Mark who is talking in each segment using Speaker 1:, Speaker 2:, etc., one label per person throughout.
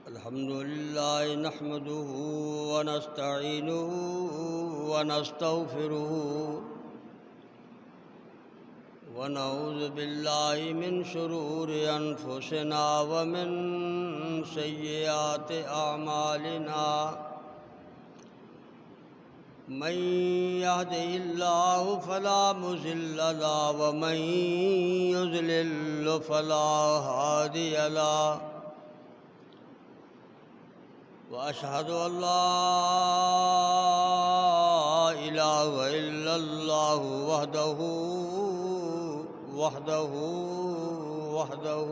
Speaker 1: الحمد لله نحمده ونستعينه ونستغفره ونعوذ بالله من شرور أنفسنا ومن سيئات أعمالنا من يهده الله فلا مضل له ومن يضلل فلا هادي له وأشهد أن لا إله إلا الله وحده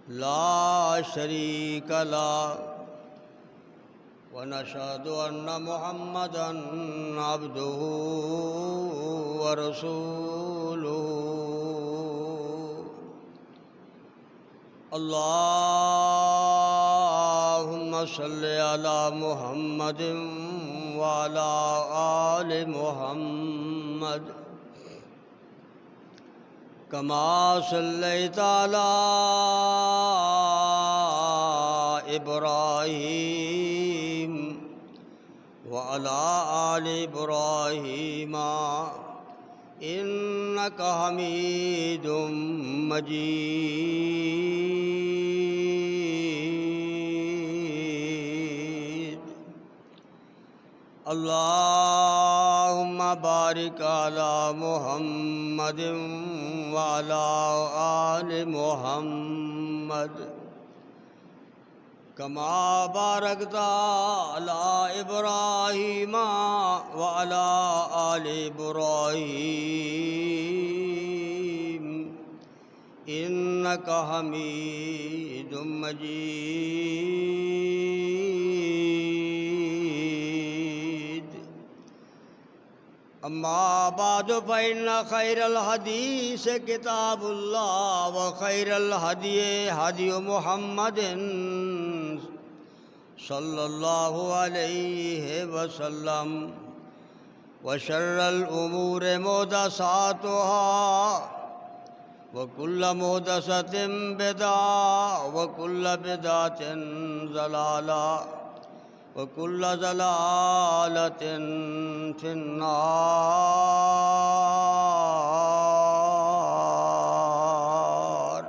Speaker 1: لا شريك له ونشهد أن محمدًا عبده ورسوله اللهم صل على محمد وعلى آل محمد كما صليت على إبراهيم وعلى آل إبراهيم إنك حميد مجيد اللهم بارك على محمد وعلى آل محمد كما باركت على إبراهيم وعلى آل إبراهيم إنك حميد مجيد أما بعد فإن خير الحديث كتاب الله وخير الهدي هدي محمد صلى الله عليه وسلم وشر الأمور محدثاتها وكل محدثة بدعة وكل بدعة ضلالة وكل ضلالة في النار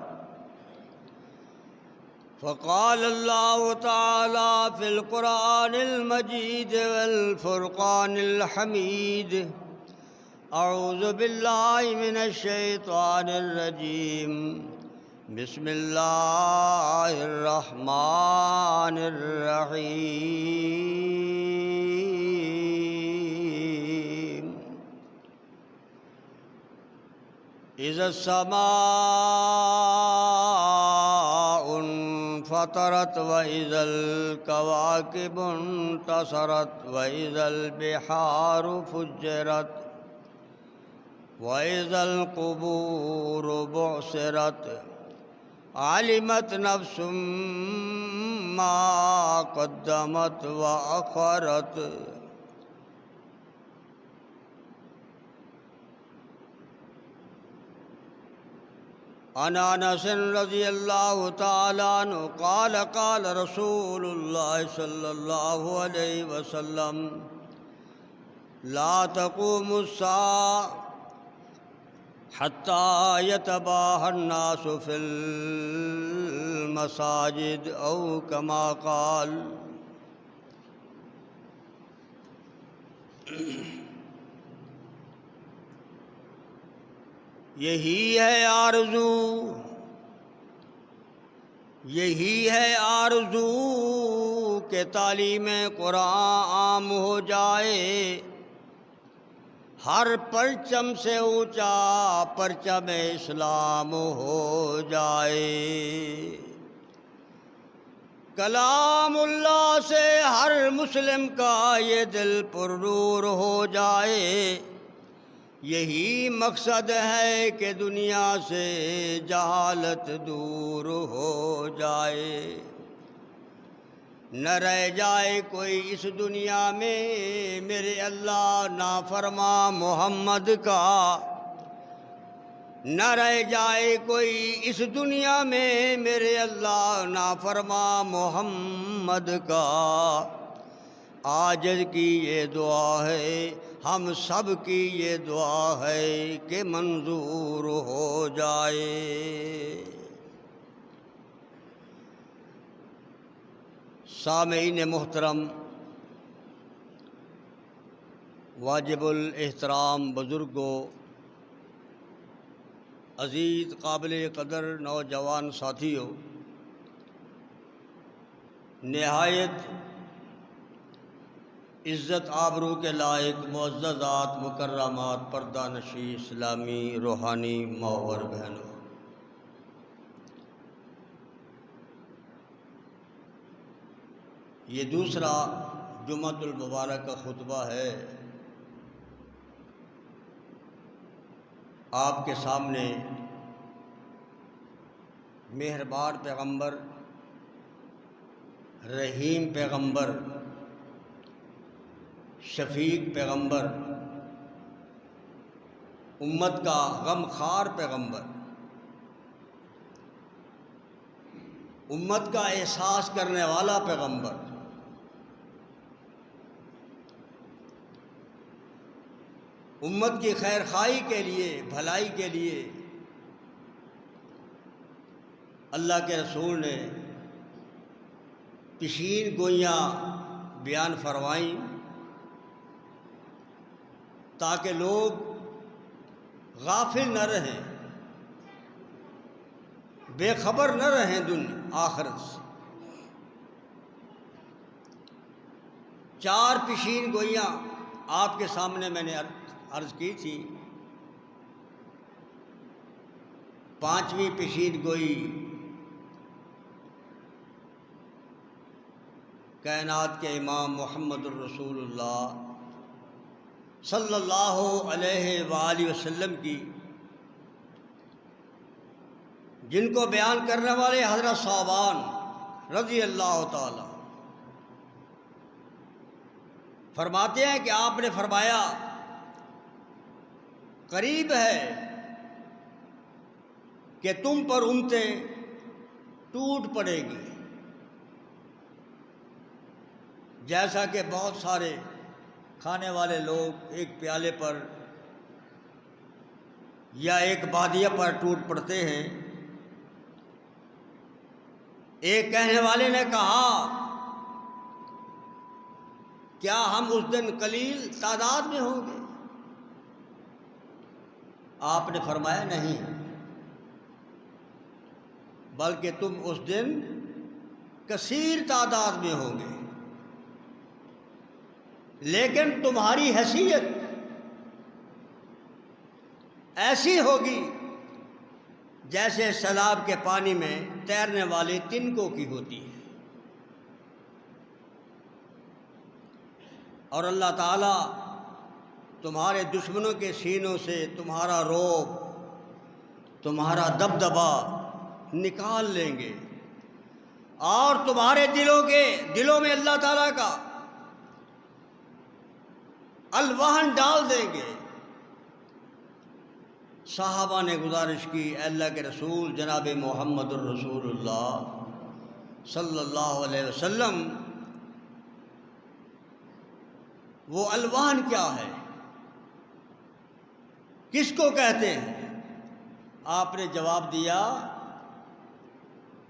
Speaker 1: فقال الله تعالى في القرآن المجيد والفرقان الحميد أعوذ بالله من الشيطان الرجيم بسم الله الرحمن الرحيم إذا السماء انفطرت وإذا الكواكب انتصرت وإذا البحار فجرت وإذا القبور بعثرت علمت نفس ما قدمت وأخرت عن أنس رضي الله تعالى عنه قال قال رسول الله صلى الله عليه وسلم لا تقوم الساعة حتى يتباهى الناس في المساجد أو كما قال یہی ہے آرزو کہ تعلیم قرآن عام ہو جائے ہر پرچم سے اونچا پرچم اسلام ہو جائے کلام اللہ سے ہر مسلم کا یہ دل پر نور ہو جائے یہی مقصد ہے کہ دنیا سے جہالت دور ہو جائے نہ رہ جائے کوئی اس دنیا میں میرے اللہ نافرما محمد کا نہ رہ جائے کوئی اس دنیا میں میرے اللہ نافرما محمد کا۔ عاجز کی یہ دعا ہے، ہم سب کی یہ دعا ہے کہ منظور ہو جائے۔ سامعین محترم، واجب الاحترام بزرگوں، عزیز قابل قدر نوجوان ساتھیوں، نہایت عزت آبرو کے لائق معززات مکرمات پردہ نشی اسلامی روحانی ماں اور بہنوں، یہ دوسرا جمعۃ المبارک کا خطبہ ہے۔ آپ کے سامنے مہربان پیغمبر، رحیم پیغمبر، شفیق پیغمبر، امت کا غمخوار پیغمبر، امت کا احساس کرنے والا پیغمبر، امت کی خیر خواہی کے لیے، بھلائی کے لیے اللہ کے رسول نے پیشین گوئیاں بیان فرمائیں تاکہ لوگ غافل نہ رہیں، بے خبر نہ رہیں دنیا آخرت سے۔ 4 پیشین گوئیاں آپ کے سامنے میں نے عرض کی تھی۔ 5ویں پیشین گوئی کائنات کے امام محمد الرسول اللہ صلی اللہ علیہ وآلہ وسلم کی، جن کو بیان کرنے والے حضرت صحابان رضی اللہ تعالی فرماتے ہیں کہ آپ نے فرمایا قریب ہے کہ تم پر امتیں ٹوٹ پڑے گی، جیسا کہ بہت سارے کھانے والے لوگ ایک پیالے پر یا ایک بادیہ پر ٹوٹ پڑتے ہیں۔ ایک کہنے والے نے کہا کیا ہم اس دن قلیل تعداد میں ہوں گے؟ آپ نے فرمایا نہیں، بلکہ تم اس دن کثیر تعداد میں ہوں گے، لیکن تمہاری حیثیت ایسی ہوگی جیسے سیلاب کے پانی میں تیرنے والے تنکوں کی ہوتی ہے۔ اور اللہ تعالیٰ تمہارے دشمنوں کے سینوں سے تمہارا رعب، تمہارا دبدبا نکال لیں گے، اور تمہارے دلوں میں اللہ تعالیٰ کا الوہن ڈال دیں گے۔ صحابہ نے گزارش کی، اے اللہ کے رسول جناب محمد الرسول اللہ صلی اللہ علیہ وسلم، وہ الوان کیا ہے، کس کو کہتے ہیں؟ آپ نے جواب دیا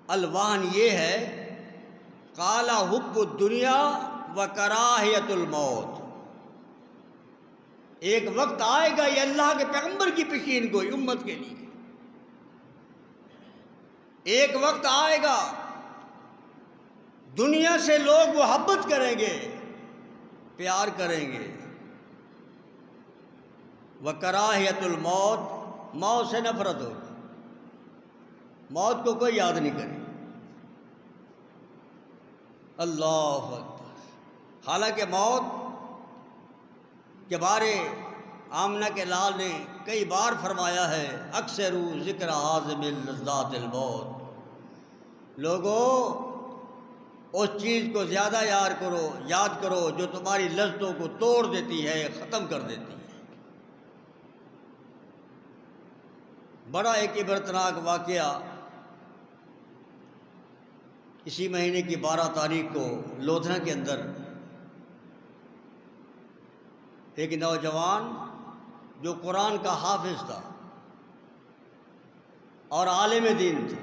Speaker 1: الوان یہ ہے، قال حب الدنیا و کراہیت الموت۔ ایک وقت آئے گا، یہ اللہ کے پیغمبر کی پیشین گوئی امت کے لیے، ایک وقت آئے گا دنیا سے لوگ محبت کریں گے، پیار کریں گے، وکراہیت الموت، موت سے نفرت ہوگی، موت کو کوئی یاد نہیں کرے۔ اللہ اکبر۔ حالانکہ موت کے بارے آمنہ کے لال نے کئی بار فرمایا ہے، اکثروا ذکر حازم اللذات الموت، لوگوں اس چیز کو زیادہ یاد کرو جو تمہاری لذتوں کو توڑ دیتی ہے، ختم کر دیتی ہے۔ بڑا ایک عبرتناک واقعہ اسی مہینے کی 12 تاریخ کو لودھنا کے اندر ایک نوجوان جو قرآن کا حافظ تھا اور عالم دین تھا،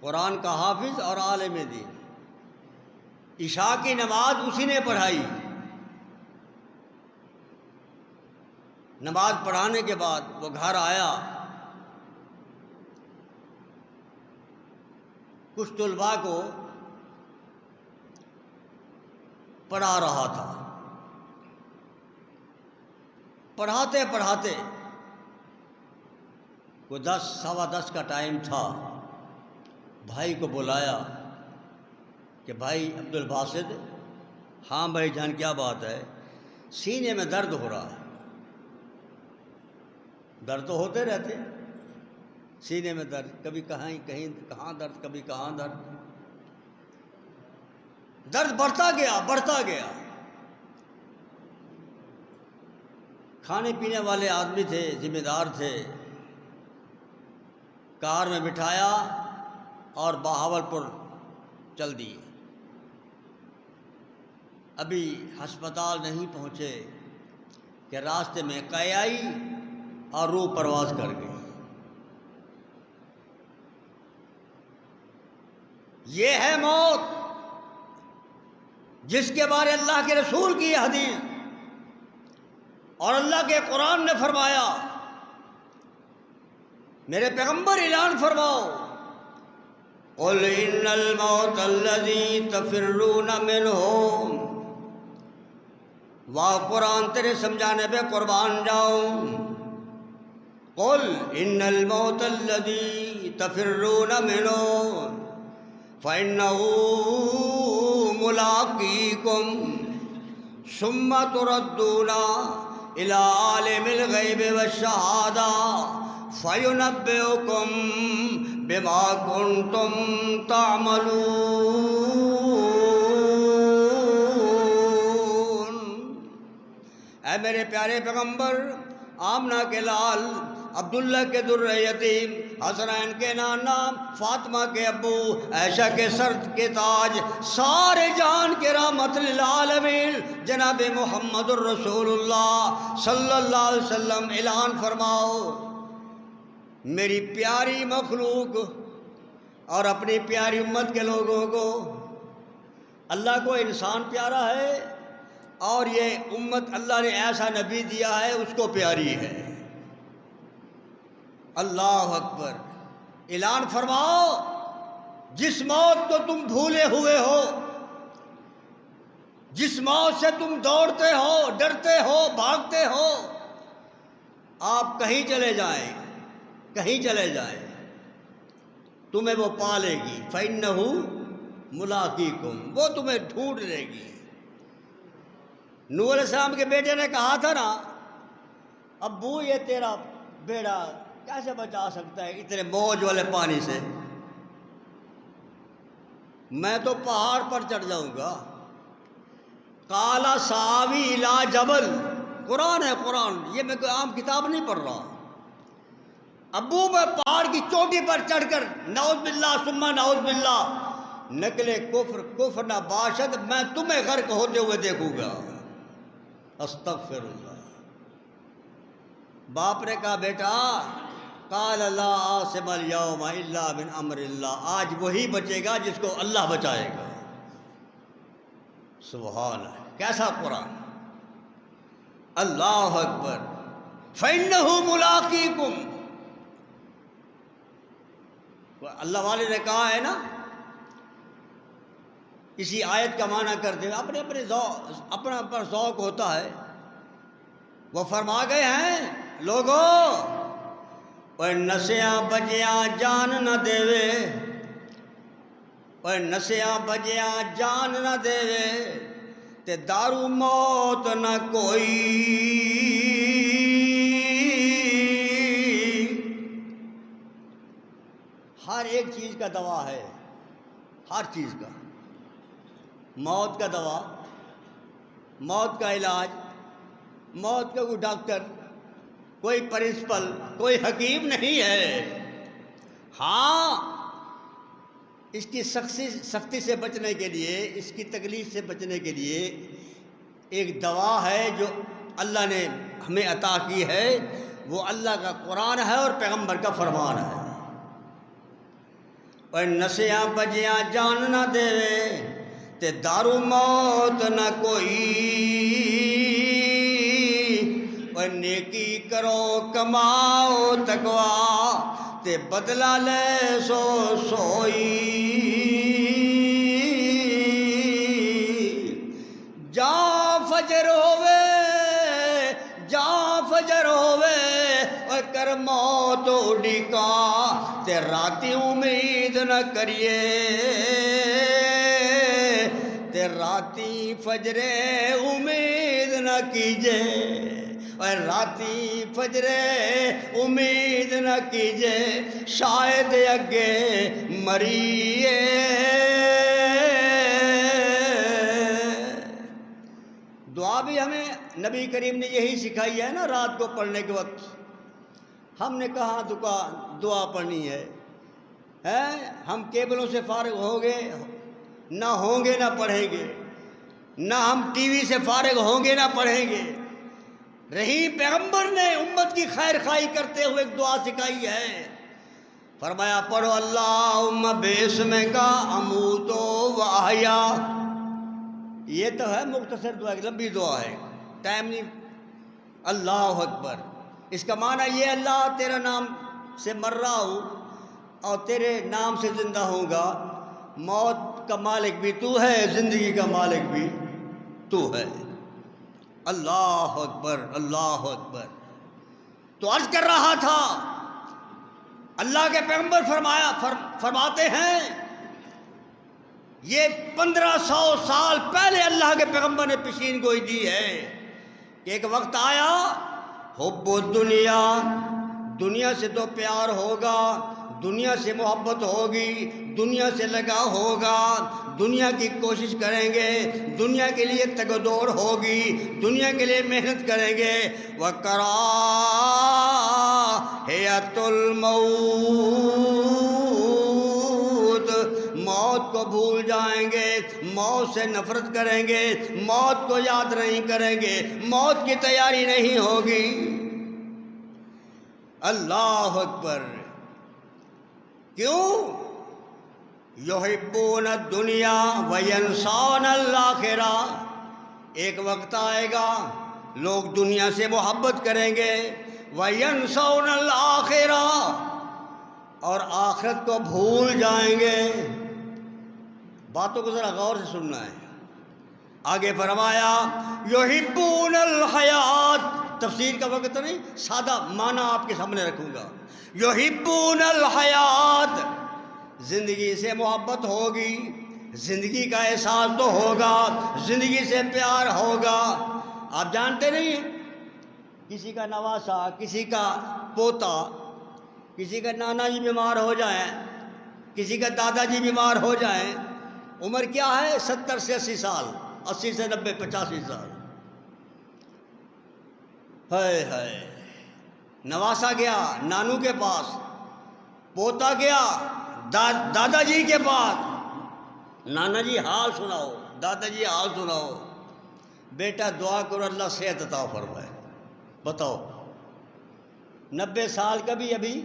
Speaker 1: قرآن کا حافظ اور عالم دین، عشاء کی نماز اسی نے پڑھائی۔ نماز پڑھانے کے بعد وہ گھر آیا، کچھ طلباء کو پڑھا رہا تھا۔ پڑھاتے پڑھاتے وہ 10 سوا 10 کا ٹائم تھا، بھائی کو بلایا کہ بھائی عبد الباسط، ہاں بھائی جان کیا بات ہے؟ سینے میں درد ہو رہا ہے۔ درد تو ہوتے رہتے، سینے میں درد، کبھی کہاں درد، کبھی کہاں درد، درد بڑھتا گیا۔ کھانے پینے والے آدمی تھے، ذمہ دار تھے، کار میں بٹھایا اور بہاولپور چل دیے۔ ابھی ہسپتال نہیں پہنچے کہ راستے میں قے آئی اور روح پرواز کر گئی۔ یہ ہے موت جس کے بارے اللہ کے رسول کی یہ حدیث اور اللہ کے قرآن نے فرمایا، میرے پیغمبر اعلان فرماؤ، قل ان الموت الذی تفرون منہ، واہ قرآن تیرے سمجھانے پہ قربان جاؤں، قل ان الموت الذی تفرون منہ فإنہ ملاقیکم ثم تردون الی عالم الغیب والشہادہ فینبئکم بما کنتم تعملون۔ اے میرے پیارے پیغمبر، آمنہ کے لال، عبداللہ کے در یتیم، حسنین کے نانا، فاطمہ کے ابو، عائشہ کے سر کے تاج، سارے جہان کے رحمت للعالمین جناب محمد الرسول اللہ صلی اللہ علیہ وسلم اعلان فرماؤ، میری پیاری مخلوق اور اپنی پیاری امت کے لوگوں کو، اللہ کو انسان پیارا ہے اور یہ امت اللہ نے ایسا نبی دیا ہے اس کو پیاری ہے۔ اللہ اکبر، اعلان فرماؤ، جس موت کو تم بھولے ہوئے ہو، جس موت سے تم دوڑتے ہو، ڈرتے ہو، بھاگتے ہو، آپ کہیں چلے جائیں، تمہیں وہ پالے گی، فَإِنَّهُ مُلَاقِيكُمْ، وہ تمہیں ڈھونڈ لے گی۔ نوح علیہ السلام کے بیٹے نے کہا تھا نا، ابو یہ تیرا بیڑا کیسے بچا سکتا ہے اتنے موج والے پانی سے؟ میں تو پہاڑ پر چڑھ جاؤں گا۔ قَالَ سَآوِي إِلَىٰ جَبَلٍ، قرآن ہے، قرآن، یہ میں کوئی عام کتاب نہیں پڑھ رہا۔ ابو میں پہاڑ کی چوٹی پر چڑھ کر نعوذ باللہ ثم نعوذ باللہ نقل کفر نہ باشد، میں تمہیں غرق ہوتے ہوئے دیکھوں گا۔ استغفر اللہ۔ باپ نے کہا بیٹا، قال لا عاصم اليوم الا من امر اللہ، آج وہی بچے گا جس کو اللہ بچائے گا۔ سبحان اللہ، کیسا قرآن! اللہ اکبر۔ فإنہ ملاقیکم، اللہ والے نے کہا ہے نا، اسی آیت کا معنی کرتے ہوئے اپنا پر ذوق ہوتا ہے، وہ فرما گئے ہیں، لوگوں اوے نسیاں بجیاں جان نہ دیوے، اوے نسیاں بجیاں جان نہ دیوے تے دارو موت نہ کوئی، ہر ایک چیز کا دوا ہے، ہر چیز کا، موت کا دوا، موت کا علاج، موت کا کوئی ڈاکٹر، کوئی پرنسپل، کوئی حکیم نہیں ہے۔ ہاں، اس کی سختی سے بچنے کے لیے، اس کی تکلیف سے بچنے کے لیے ایک دوا ہے جو اللہ نے ہمیں عطا کی ہے، وہ اللہ کا قرآن ہے اور پیغمبر کا فرمان ہے۔ اور نشیاں بجیاں جان نہ دے تے دارو موت نہ کوئی، اور نیکی کرو کماؤ تقویٰ تے بدلہ لے سو سوئی۔ جا فجر ہووے، جا فجر ہووے، اور کر موت اڈیکا تے راتی امید نہ کریے، تے راتی فجرے امید نہ کیجے، اور راتی فجرے امید نہ کیجے، شاید اگے مریے۔ دعا بھی ہمیں نبی کریم نے یہی سکھائی ہے نا، رات کو پڑھنے کے وقت۔ ہم نے کہاں دعا پڑھنی ہے؟ ہم کیبلوں سے فارغ ہوں گے نہ پڑھیں گے، نہ ہم ٹی وی سے فارغ ہوں گے نہ پڑھیں گے۔ رہی پیغمبر نے امت کی خیر خواہی کرتے ہوئے ایک دعا سکھائی ہے، فرمایا پڑھو اللہم باسمک اموت و احیا۔ یہ تو ہے مختصر دعا، ایک لمبی دعا ہے، ٹائم نہیں۔ اللہ اکبر، اس کا معنی یہ اللہ تیرا نام سے مر رہا ہوں اور تیرے نام سے زندہ ہوں گا، موت کا مالک بھی تو ہے، زندگی کا مالک بھی تو ہے۔ اللہ اکبر، اللہ اکبر۔ تو عرض کر رہا تھا، اللہ کے پیغمبر فرماتے ہیں، یہ 1500 سال پہلے اللہ کے پیغمبر نے پیشین گوئی دی ہے کہ ایک وقت آیا، حب الدنیا، دنیا سے تو پیار ہوگا، دنیا سے محبت ہوگی، دنیا سے لگا ہوگا، دنیا کی کوشش کریں گے، دنیا کے لیے تگ و دوڑ ہوگی، دنیا کے لیے محنت کریں گے۔ وَکَرَاهِيَةُ الْمَوْتِ، موت کو بھول جائیں گے، موت سے نفرت کریں گے، موت کو یاد نہیں کریں گے، موت کی تیاری نہیں ہوگی۔ اللہ اکبر۔ کیوں؟ یحبون الدنیا وینسون الآخرہ۔ ایک وقت آئے گا لوگ دنیا سے محبت کریں گے، وینسون الآخرہ، اور آخرت کو بھول جائیں گے۔ باتوں کو ذرا غور سے سننا ہے۔ آگے فرمایا یحبون الحیات، تفسیر کا وقت تو نہیں، سادہ معنی آپ کے سامنے رکھوں گا۔ یحبون الحیات، زندگی سے محبت ہوگی، زندگی کا احساس تو ہوگا، زندگی سے پیار ہوگا۔ آپ جانتے نہیں ہیں، کسی کا نواسا، کسی کا پوتا، کسی کا نانا جی بیمار ہو جائیں، کسی کا دادا جی بیمار ہو جائیں، عمر کیا ہے؟ 70 سے 80 سال، 80 سے 90، 85 سال۔ ہائے ہائے، نواسا گیا نانو کے پاس، پوتا گیا دادا جی کے پاس، نانا جی حال سناؤ، دادا جی حال سناؤ، بیٹا دعا کرو اللہ صحت عطا فرمائے۔ بتاؤ، 90 سال کا بھی ابھی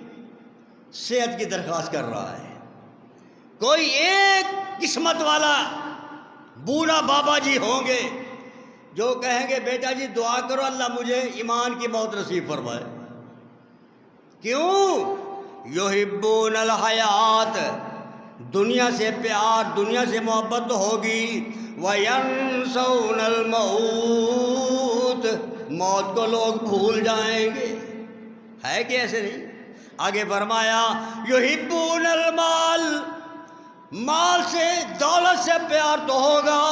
Speaker 1: صحت کی درخواست کر رہا ہے۔ کوئی ایک قسمت والا بوڑھا بابا جی ہوں گے جو کہیں گے بیٹا جی دعا کرو اللہ مجھے ایمان کی موت نصیب فرمائے۔ کیوں؟ یحبون الحیات، دنیا سے پیار، دنیا سے محبت تو ہوگی، وینسون الموت، موت کو لوگ بھول جائیں گے۔ ہے کہ ایسے نہیں؟ آگے فرمایا یحبون المال، مال سے، دولت سے پیار تو ہوگا،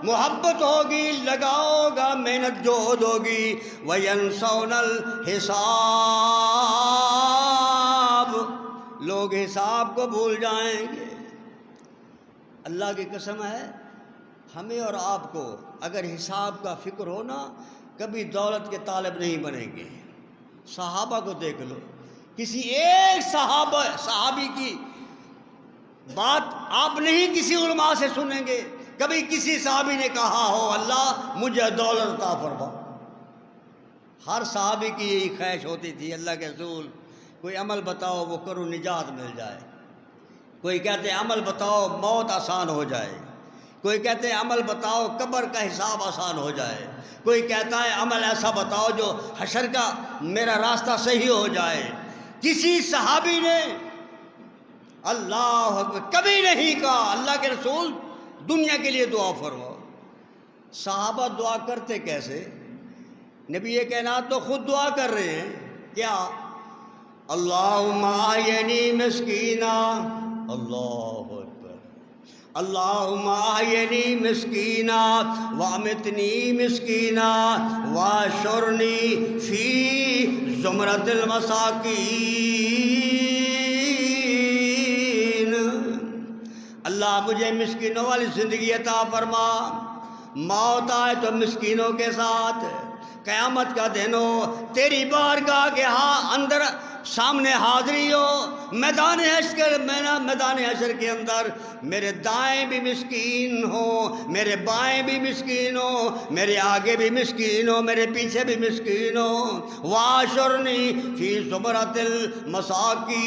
Speaker 1: محبت ہوگی، لگاؤ ہوگا، محنت جہد ہوگی، وینسون الحساب، لوگ حساب کو بھول جائیں گے۔ اللہ کی قسم ہے، ہمیں اور آپ کو اگر حساب کا فکر ہونا، کبھی دولت کے طالب نہیں بنیں گے، صحابہ کو دیکھ لو، کسی ایک صحابی کی بات آپ نہیں کسی علماء سے سنیں گے کبھی کسی صحابی نے کہا ہو اللہ مجھے دولت عطا فرما۔ ہر صحابی کی یہی خواہش ہوتی تھی، اللہ کے رسول کوئی عمل بتاؤ وہ کرو نجات مل جائے۔ کوئی کہتے ہیں عمل بتاؤ موت آسان ہو جائے، کوئی کہتے ہیں عمل بتاؤ قبر کا حساب آسان ہو جائے، کوئی کہتا ہے عمل ایسا بتاؤ جو حشر کا میرا راستہ صحیح ہو جائے۔ کسی صحابی نے اللہ اکبر کبھی نہیں کہا اللہ کے رسول دنیا کے لیے دعا فرماؤ۔ صحابہ دعا کرتے کیسے؟ نبی کائنات تو خود دعا کر رہے ہیں، کیا؟ اللہم احینی مسکینا، اللہ اکبر، اللہم احینی مسکینا وامتنی مسکینا واشرنی فی زمرۃ المساکین۔ اللہ مجھے مسکینوں والی زندگی عطا فرما، موت آئے تو مسکینوں کے ساتھ، قیامت کا دن ہو تیری بارگاہ کے اندر سامنے حاضری ہو، میدان حشر کے اندر میرے دائیں بھی مسکین ہو، میرے بائیں بھی مسکین ہو، میرے آگے بھی مسکین ہو، میرے پیچھے بھی مسکین ہو۔ واشرنی فی زمرۃ المساکین۔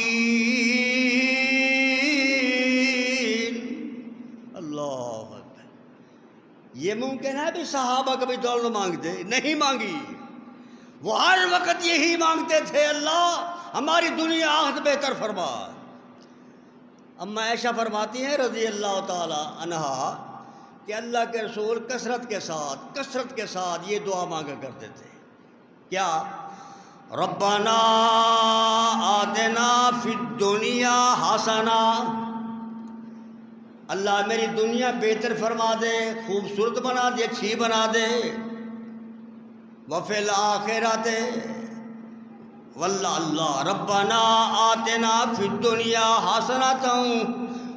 Speaker 1: اللہ اکبر۔ یہ ممکن ہے بھی صحابہ کبھی دولت مانگتے؟ نہیں مانگی، وہ ہر وقت یہی مانگتے تھے اللہ ہماری دنیا آخرت بہتر فرما۔ اما عائشہ فرماتی ہیں رضی اللہ تعالی عنہا کہ اللہ کے رسول کثرت کے ساتھ یہ دعا مانگا کرتے تھے، کیا؟ ربنا آتنا فی الدنیا حسنہ، اللہ میری دنیا بہتر فرما دے، خوبصورت بنا دے، اچھی بنا دے۔ وفی الآخرۃ، واللہ اللہ ربنا آتنا فی الدنیا حسنۃ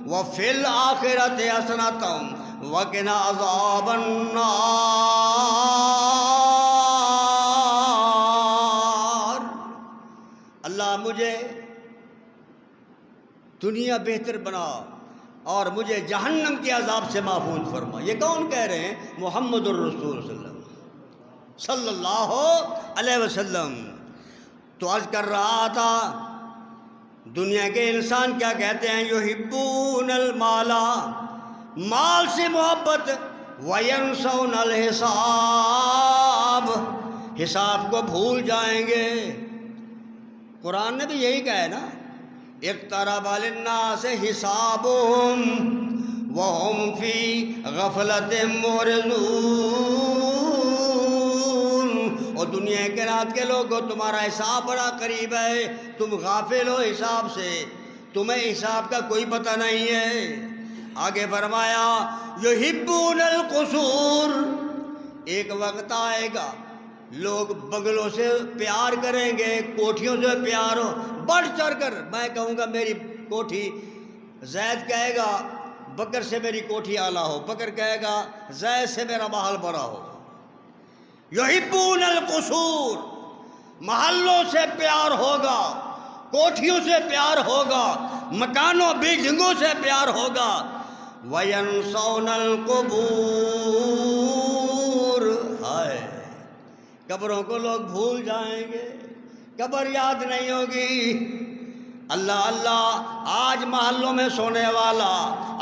Speaker 1: وفی الآخرۃ حسنۃ وقنا عذاب النار۔ اللہ مجھے دنیا بہتر بنا اور مجھے جہنم کے عذاب سے محفوظ فرما۔ یہ کون کہہ رہے ہیں؟ محمد الرسول صلی اللہ علیہ وسلم۔ تو عرض کر رہا تھا دنیا کے انسان کیا کہتے ہیں؟ یحبون المال، مال سے محبت، وینسون الحساب، حساب کو بھول جائیں گے۔ قرآن نے بھی یہی کہا ہے نا، اقترب للناس حسابهم وهم فی غفلۃ معرضون۔ اور دنیا کے رات کے لوگوں تمہارا حساب بڑا قریب ہے، تم غافل ہو حساب سے، تمہیں حساب کا کوئی پتہ نہیں ہے۔ آگے فرمایا یحبون القصور، ایک وقت آئے گا لوگ بنگلوں سے پیار کریں گے، کوٹھیوں سے پیار ہو، بڑھ چڑھ کر میں کہوں گا میری کوٹھی، زید کہے گا بکر سے میری کوٹھی اعلیٰ ہو، بکر کہے گا زید سے میرا محل بڑا ہو۔ یحبون القصور، محلوں سے پیار ہوگا، کوٹھیوں سے پیار ہوگا، مکانوں بلڈنگوں سے پیار ہوگا۔ وینسون القبور، ہائے قبروں کو لوگ بھول جائیں گے، قبر یاد نہیں ہوگی۔ اللہ اللہ، آج محلوں میں سونے والا،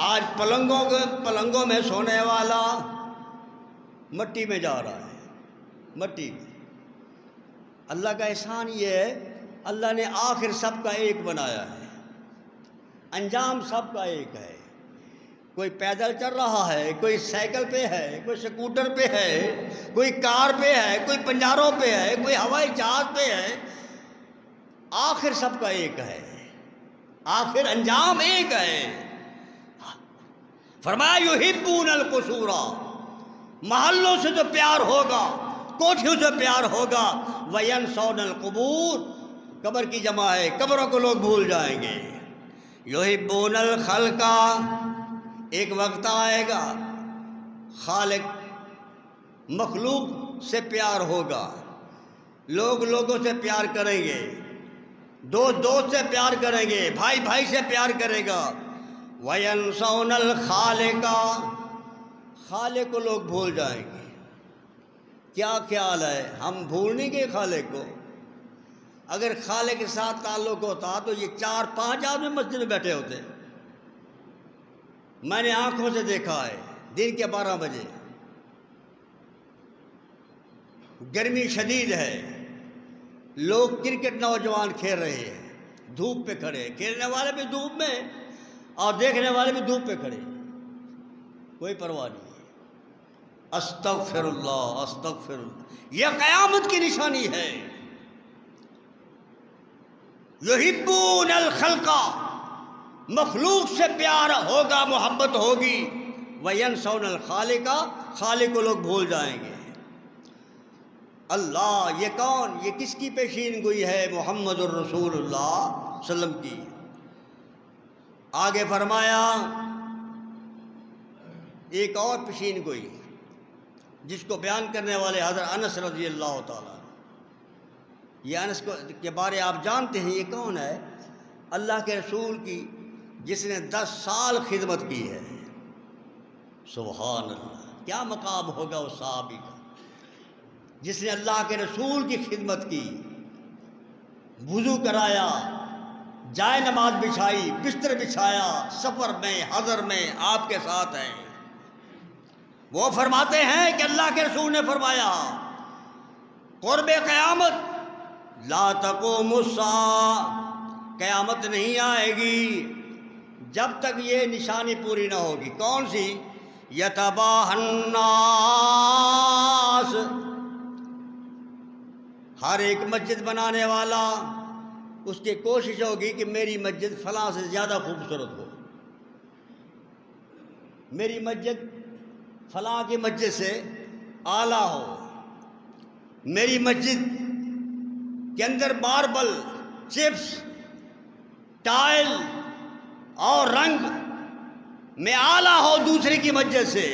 Speaker 1: آج پلنگوں میں سونے والا مٹی میں جا رہا ہے، مٹی میں۔ اللہ کا احسان یہ ہے اللہ نے آخر سب کا ایک بنایا ہے، انجام سب کا ایک ہے۔ کوئی پیدل چل رہا ہے، کوئی سائیکل پہ ہے، کوئی سکوٹر پہ ہے، کوئی کار پہ ہے، کوئی پنجاروں پہ ہے، کوئی ہوائی جہاز پہ ہے، آخر سب کا ایک ہے، آخر انجام ایک ہے۔ فرمایا یحبون القصور، محلوں سے تو پیار ہوگا، کوٹھیوں سے پیار ہوگا۔ وینسون القبور، قبر کی جمع ہے، قبروں کو لوگ بھول جائیں گے۔ یحبون الخلق، ایک وقت آئے گا خالق مخلوق سے پیار ہوگا، لوگ لوگوں سے پیار کریں گے، دوست دوست سے پیار کریں گے، بھائی بھائی سے پیار کرے گا۔ وَيَنْسَوْنَ الْخَالِقَ، خالق کو لوگ بھول جائیں گے۔ کیا خیال ہے، ہم بھول نہیں گئے خالق کو؟ اگر خالق کے ساتھ تعلق ہوتا تو یہ 4-5 آدمی مسجد میں بیٹھے ہوتے۔ میں نے آنکھوں سے دیکھا ہے، دن کے 12 بجے گرمی شدید ہے، لوگ کرکٹ نوجوان کھیل رہے ہیں، دھوپ پہ کھڑے، کھیلنے والے بھی دھوپ میں اور دیکھنے والے بھی دھوپ پہ کھڑے، کوئی پرواہ نہیں۔ استغفر اللہ، استغفر اللہ، یہ قیامت کی نشانی ہے۔ یحبون الخلق، مخلوق سے پیار ہوگا، محبت ہوگی۔ وینسون الخالق، خالق کو لوگ بھول جائیں گے۔ اللہ، یہ کون؟ یہ کس کی پیشین گوئی ہے؟ محمد الرسول اللہ صلی اللہ علیہ وسلم کی۔ آگے فرمایا ایک اور پیشین گوئی جس کو بیان کرنے والے حضرت انس رضی اللہ تعالیٰ۔ یہ انس کے بارے آپ جانتے ہیں، یہ کون ہے؟ اللہ کے رسول کی جس نے 10 سال خدمت کی ہے۔ سبحان اللہ، کیا مقام ہوگا اس صحابی کا جس نے اللہ کے رسول کی خدمت کی، وضو کرایا، جائے نماز بچھائی، بستر بچھایا، سفر میں حضر میں آپ کے ساتھ ہیں۔ وہ فرماتے ہیں کہ اللہ کے رسول نے فرمایا قرب قیامت لا تقوم الساعہ، قیامت نہیں آئے گی جب تک یہ نشانی پوری نہ ہوگی۔ کون سی؟ یتباہ الناس، ہر ایک مسجد بنانے والا اس کی کوشش ہوگی کہ میری مسجد فلاں سے زیادہ خوبصورت ہو، میری مسجد فلاں کی مسجد سے اعلیٰ ہو، میری مسجد کے اندر ماربل، چپس، ٹائل اور رنگ میں اعلیٰ ہو دوسرے کی مسجد سے۔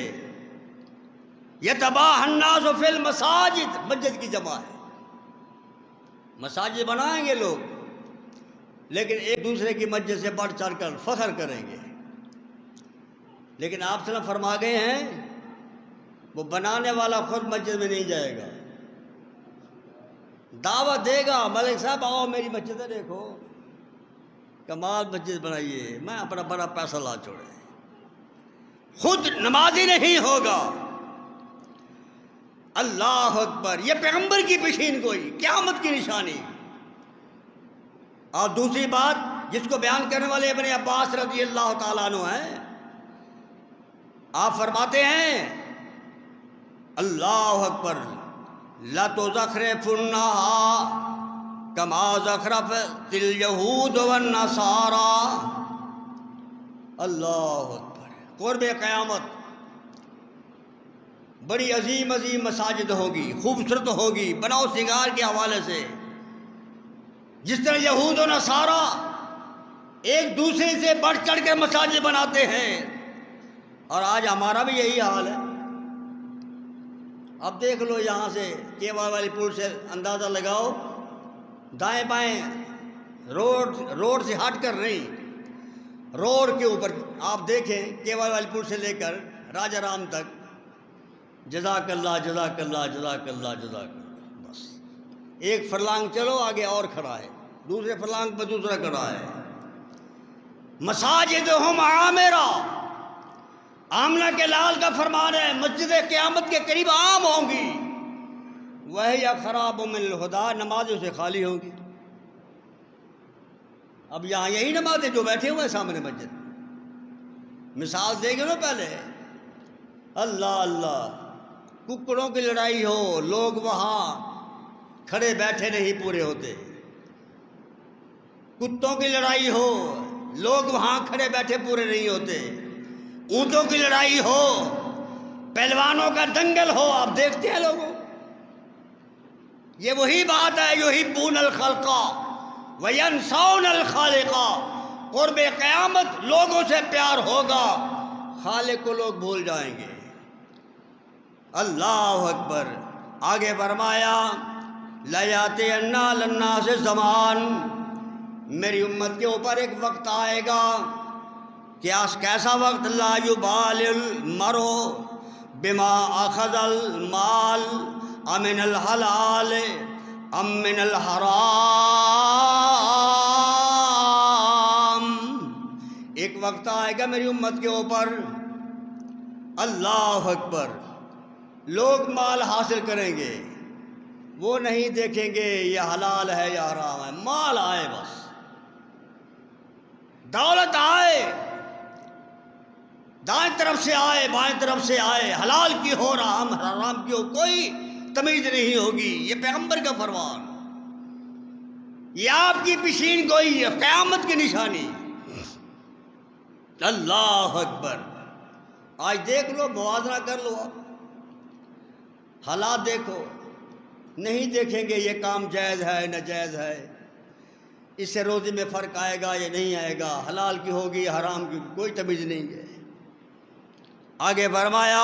Speaker 1: یتباہ الناس فی المساجد، مسجد کی جمع ہے۔ مساجد بنائیں گے لوگ، لیکن ایک دوسرے کی مسجد سے بڑھ چڑھ کر فخر کریں گے۔ لیکن آپ صلی اللہ علیہ وسلم فرما گئے ہیں وہ بنانے والا خود مسجد میں نہیں جائے گا، دعوت دے گا، ملک صاحب آؤ میری مسجد ہے، دیکھو کمال مسجد بنائیے، میں اپنا بڑا پیسہ لا چھوڑے، خود نمازی نہیں ہوگا۔ اللہ اکبر، یہ پیغمبر کی پیشین گوئی، قیامت کی نشانی۔ اور دوسری بات جس کو بیان کرنے والے ابن عباس رضی اللہ تعالیٰ عنہ ہیں، آپ فرماتے ہیں اللہ اکبر لَتُزَخْرِفُنَّهَا كَمَا زَخْرَفَتِ الْيَهُودُ وَالنَّصَارَى۔ اللہ اکبر، قرب قیامت بڑی عظیم عظیم مساجد ہوگی، خوبصورت ہوگی، بناؤ سنگار کے حوالے سے، جس طرح یہود و نصارہ ایک دوسرے سے بڑھ چڑھ کر مساجد بناتے ہیں، اور آج ہمارا بھی یہی حال ہے۔ اب دیکھ لو یہاں سے کیوا والی پل سے اندازہ لگاؤ، دائیں بائیں روڈ سے ہٹ کر نہیں، روڈ کے اوپر آپ دیکھیں کیوا والی پل سے لے کر راجہ رام تک، جزاک اللہ جزاک اللہ جزاک اللہ جزاک اللہ، بس ایک فرلانگ چلو آگے اور کھڑا ہے، دوسرے فرلانگ پہ دوسرا کھڑا ہے۔ مساجدہم عامرہ، آمنہ کے لال کا فرمان ہے مسجد قیامت کے قریب عام ہوں گی، وہی خراب من الہدیٰ، نمازوں سے خالی ہوں گی۔ اب یہاں یہی نمازیں جو بیٹھے ہوئے سامنے مسجد، مثال دیں گے نا پہلے، اللہ اللہ، ککڑوں کی لڑائی ہو لوگ وہاں کھڑے بیٹھے نہیں پورے ہوتے، کتوں کی لڑائی ہو لوگ وہاں کھڑے بیٹھے پورے نہیں ہوتے، اونٹوں کی لڑائی ہو، پہلوانوں کا دنگل ہو، آپ دیکھتے ہیں لوگوں۔ یہ وہی بات ہے، یحبون الخلق وینسون الخالق، قرب قیامت لوگوں سے پیار ہوگا، خالق کو لوگ بھول جائیں گے۔ اللہ اکبر، آگے فرمایا لیاتین للناس زمان، میری امت کے اوپر ایک وقت آئے گا، کیسا وقت؟ لا یبال المرء بما اخذ المال امن الحلال ام من الحرام۔ ایک وقت آئے گا میری امت کے اوپر، اللہ اکبر، لوگ مال حاصل کریں گے، وہ نہیں دیکھیں گے یہ حلال ہے یا حرام ہے، مال آئے، بس دولت آئے، دائیں طرف سے آئے بائیں طرف سے آئے، حلال کی ہو حرام کی ہو، کوئی تمیز نہیں ہوگی۔ یہ پیغمبر کا فرمان، یہ آپ کی پیشین گوئی ہے، قیامت کی نشانی۔ اللہ اکبر۔ آج دیکھ لو، موازنہ کر لو، حالات دیکھو، نہیں دیکھیں گے یہ کام جائز ہے ناجائز ہے، اس سے روزی میں فرق آئے گا یا نہیں آئے گا، حلال کی ہوگی حرام کی، کوئی تمیز نہیں ہے۔ آگے فرمایا،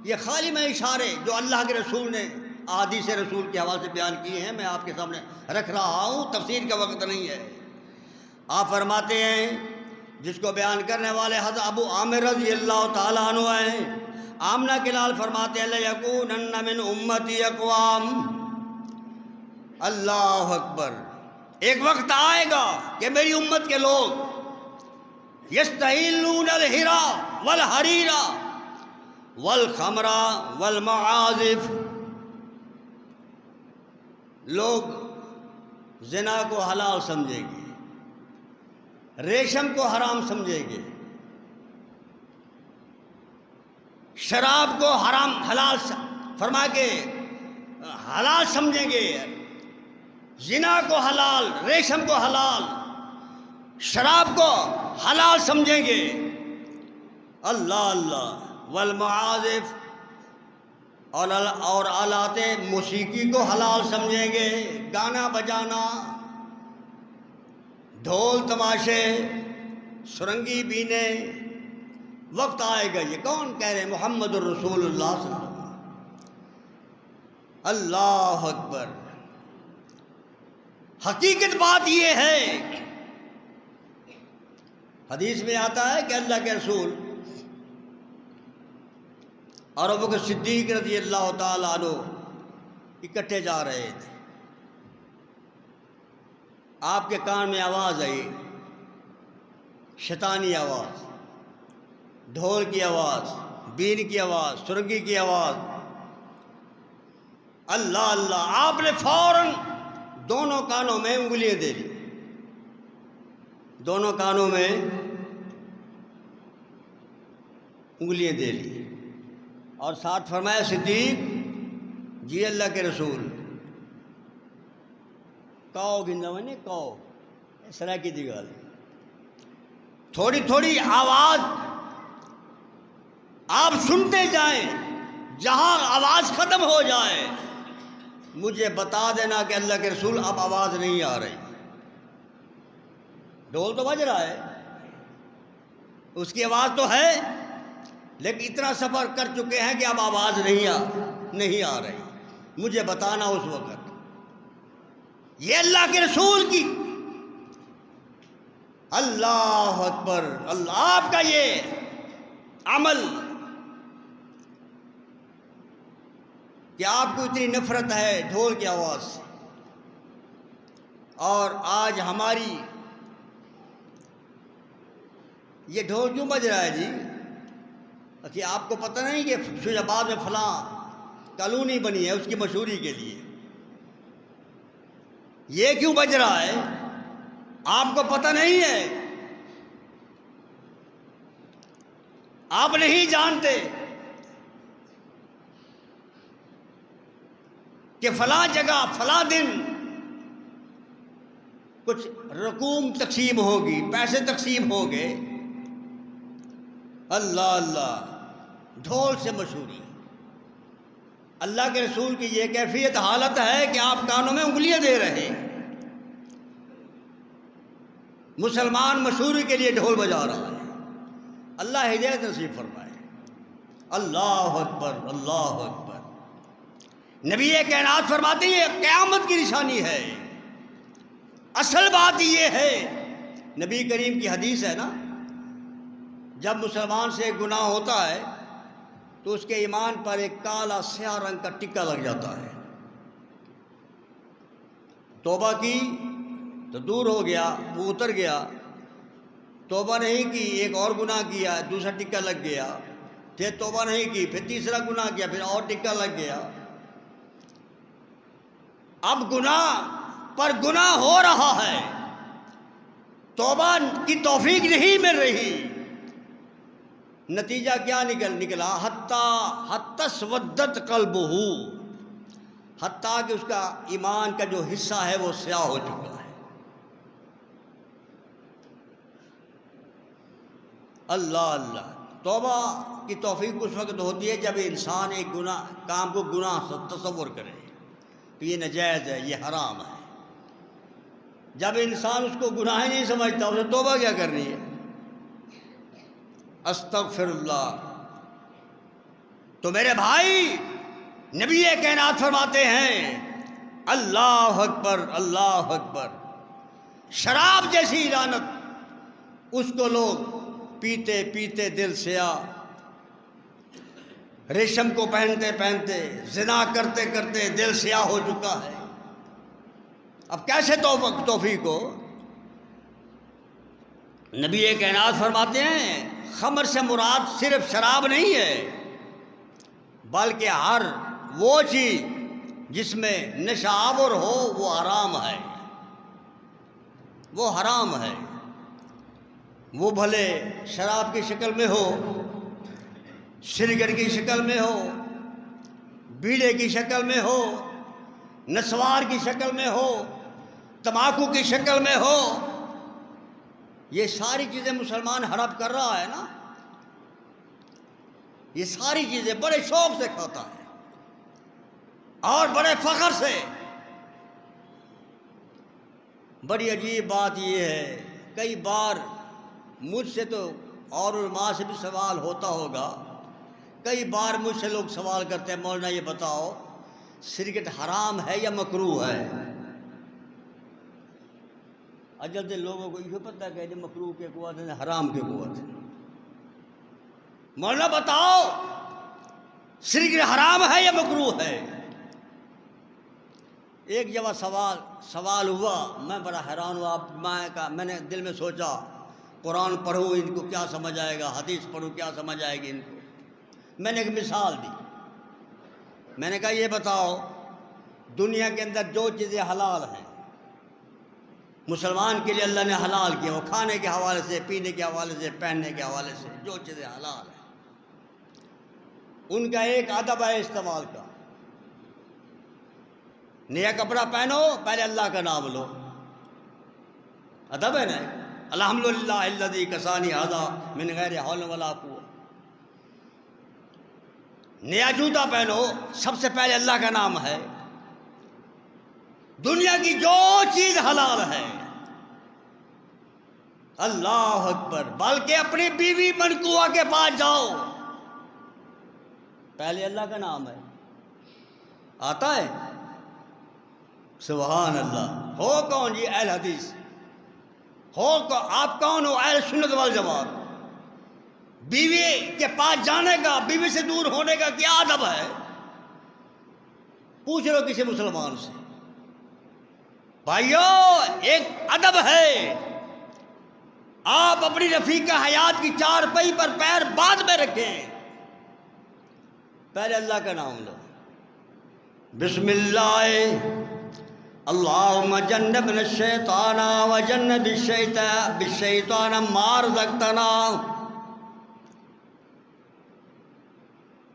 Speaker 1: یہ خالی میں اشارے جو اللہ کے رسول نے احادیث رسول کے حوالے سے بیان کیے ہیں میں آپ کے سامنے رکھ رہا ہوں، تفسیر کا وقت نہیں ہے۔ آپ فرماتے ہیں، جس کو بیان کرنے والے حضرت ابو عامر رضی اللہ تعالیٰ عنہ ہیں، آمنہ کے لال فرماتے ہیں، لَيَكُونَنَّ مِنْ أُمَّتِي أَقْوَامٌ، اللہ اکبر، ایک وقت آئے گا کہ میری امت کے لوگ یستحلون الحرا والحریرا والخمرا والمعازف، لوگ زنا کو حلال سمجھیں گے، ریشم کو حرام سمجھیں گے، شراب کو حرام حلال فرما کے حلال سمجھیں گے، زنا کو حلال، ریشم کو حلال، شراب کو حلال سمجھیں گے، اللہ اللہ، والمعازف، اور آلات موسیقی کو حلال سمجھیں گے، گانا بجانا، ڈھول تماشے، سرنگی بینے، وقت آئے گا۔ یہ کون کہہ رہے ہیں؟ محمد الرسول اللہ صلی اللہ علیہ وسلم۔ اللہ اکبر۔ حقیقت بات یہ ہے، حدیث میں آتا ہے کہ اللہ کے رسول اور ابوبکر صدیق رضی اللہ تعالیٰ عنہ اکٹھے جا رہے تھے، آپ کے کان میں آواز آئی، شیطانی آواز، ڈھول کی آواز، بین کی آواز، سرنگی کی آواز، اللہ اللہ، آپ نے فوراً دونوں کانوں میں انگلیاں دے لی، دونوں کانوں میں انگلیاں دے لی، اور ساتھ فرمایا، صدیق جی اللہ کے رسول، کاؤ گندوانی کاؤ، اس طرح کی دی گل، تھوڑی تھوڑی آواز آپ سنتے جائیں، جہاں آواز ختم ہو جائے مجھے بتا دینا کہ اللہ کے رسول اب آواز نہیں آ رہی۔ ڈھول تو بج رہا ہے، اس کی آواز تو ہے، لیکن اتنا سفر کر چکے ہیں کہ اب آواز نہیں آ رہی، مجھے بتانا اس وقت۔ یہ اللہ کے رسول کی، اللہ اکبر، اللہ، آپ کا یہ عمل کہ آپ کو اتنی نفرت ہے ڈھول کی آواز سے، اور آج ہماری یہ ڈھول کیوں بج رہا ہے جی؟ کہ آپ کو پتہ نہیں کہ فیض آباد میں فلاں کالونی بنی ہے اس کی مشہوری کے لیے، یہ کیوں بج رہا ہے؟ آپ کو پتہ نہیں ہے، آپ نہیں جانتے کہ فلاں جگہ فلاں دن کچھ رقوم تقسیم ہوگی، پیسے تقسیم ہو گئے، اللہ اللہ، ڈھول سے مشہوری۔ اللہ کے رسول کی یہ کیفیت حالت ہے کہ آپ کانوں میں انگلیاں دے رہے ہیں، مسلمان مشہوری کے لیے ڈھول بجا رہا ہے۔ اللہ ہدایت نصیب فرمائے۔ اللہ اکبر، اللہ اکبر۔ نبی کائنات فرماتے ہیں یہ قیامت کی نشانی ہے۔ اصل بات یہ ہے، نبی کریم کی حدیث ہے نا، جب مسلمان سے گناہ ہوتا ہے تو اس کے ایمان پر ایک کالا سیاہ رنگ کا ٹکا لگ جاتا ہے۔ توبہ کی تو دور ہو گیا، وہ اتر گیا۔ توبہ نہیں کی، ایک اور گناہ کیا، دوسرا ٹکا لگ گیا۔ پھر توبہ نہیں کی، پھر تیسرا گناہ کیا، پھر اور ٹکا لگ گیا۔ اب گناہ پر گناہ ہو رہا ہے، توبہ کی توفیق نہیں مل رہی۔ نتیجہ کیا نکلا؟ حتی اسودت قلبہ، حتیٰ کہ اس کا ایمان کا جو حصہ ہے وہ سیاہ ہو چکا ہے۔ اللہ اللہ، توبہ کی توفیق اس وقت ہوتی ہے جب انسان ایک کام کو گناہ تصور کرے کہ یہ ناجائز ہے، یہ حرام ہے۔ جب انسان اس کو گناہ ہی نہیں سمجھتا، اسے توبہ کیا کرنی ہے؟ استغفر اللہ۔ تو میرے بھائی، نبی کائنات فرماتے ہیں اللہ اکبر اللہ اکبر، شراب جیسی لعنت، اس کو لوگ پیتے پیتے دل سیاہ، ریشم کو پہنتے پہنتے، زنا کرتے کرتے دل سیاہ ہو چکا ہے۔ اب کیسے توفیق ہو؟ نبی کائنات فرماتے ہیں خمر سے مراد صرف شراب نہیں ہے، بلکہ ہر وہ چیز جس میں نشہ آور ہو وہ حرام ہے، وہ حرام ہے۔ وہ بھلے شراب کی شکل میں ہو، سگریٹ کی شکل میں ہو، بیڑے کی شکل میں ہو، نسوار کی شکل میں ہو، تمباکو کی شکل میں ہو، یہ ساری چیزیں مسلمان ہڑپ کر رہا ہے نا، یہ ساری چیزیں بڑے شوق سے کھاتا ہے اور بڑے فخر سے۔ بڑی عجیب بات یہ ہے، کئی بار مجھ سے تو اور علماء سے بھی سوال ہوتا ہوگا، کئی بار مجھ سے لوگ سوال کرتے ہیں مولانا یہ بتاؤ سگریٹ حرام ہے یا مکروہ ہے؟ اجل دے لوگوں کو یہ پتہ کہ یہ مکروہ کے قوت ہے، حرام کے قوت ہے۔ مولانا بتاؤ سگریٹ حرام ہے یا مکروہ ہے؟ ایک جگہ سوال ہوا، میں بڑا حیران ہوا۔ میں نے دل میں سوچا قرآن پڑھوں ان کو کیا سمجھ آئے گا، حدیث پڑھوں کیا سمجھ آئے گی ان کو۔ میں نے ایک مثال دی، میں نے کہا یہ بتاؤ دنیا کے اندر جو چیزیں حلال ہیں مسلمان کے لیے اللہ نے حلال کیا، وہ کھانے کے حوالے سے، پینے کے حوالے سے، پہننے کے حوالے سے، جو چیزیں حلال ہیں ان کا ایک ادب ہے استعمال کا۔ نیا کپڑا پہنو پہلے اللہ کا نام لو، ادب ہے نا۔ الحمدللہ الذی کسانی ھذا من غیر حول ولا قوۃ۔ نیا جوتا پہنو سب سے پہلے اللہ کا نام ہے۔ دنیا کی جو چیز حلال ہے اللہ اکبر، بلکہ اپنی بیوی منکوہ کے پاس جاؤ پہلے اللہ کا نام ہے، آتا ہے؟ سبحان اللہ۔ ہو کون جی اہل حدیث؟ آپ کون ہو؟ اہل سنت والجماعت۔ بیوی کے پاس جانے کا، بیوی سے دور ہونے کا کیا ادب ہے؟ پوچھ لو کسی مسلمان سے۔ بھائیو ایک ادب ہے، آپ اپنی رفیقہ حیات کی چار پئی پر پیر بعد میں رکھیں، پہلے اللہ کا نام لو۔ بسم اللہ اللہم جنبنا الشیطان وجنب الشیطان ما رزقتنا۔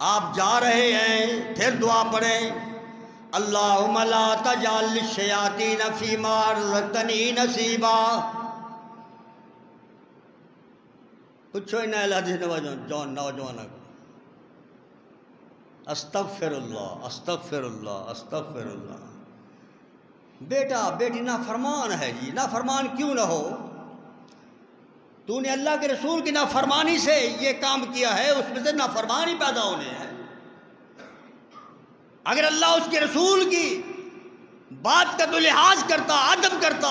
Speaker 1: آپ جا رہے ہیں پھر دعا پڑھیں اللہم لا تجعل للشیاطین فیما رزقتنی نصیبا۔ پوچھو ان اہل حدیث نوجوانوں کو، استغفر اللہ استغفر اللہ استغفر اللہ۔ بیٹا بیٹی نافرمان ہے جی، نافرمان کیوں نہ ہو؟ تو نے اللہ کے رسول کی نافرمانی سے یہ کام کیا ہے، اس میں سے نافرمان ہی پیدا ہونے ہیں۔ اگر اللہ اس کے رسول کی بات کا تو لحاظ کرتا، ادب کرتا،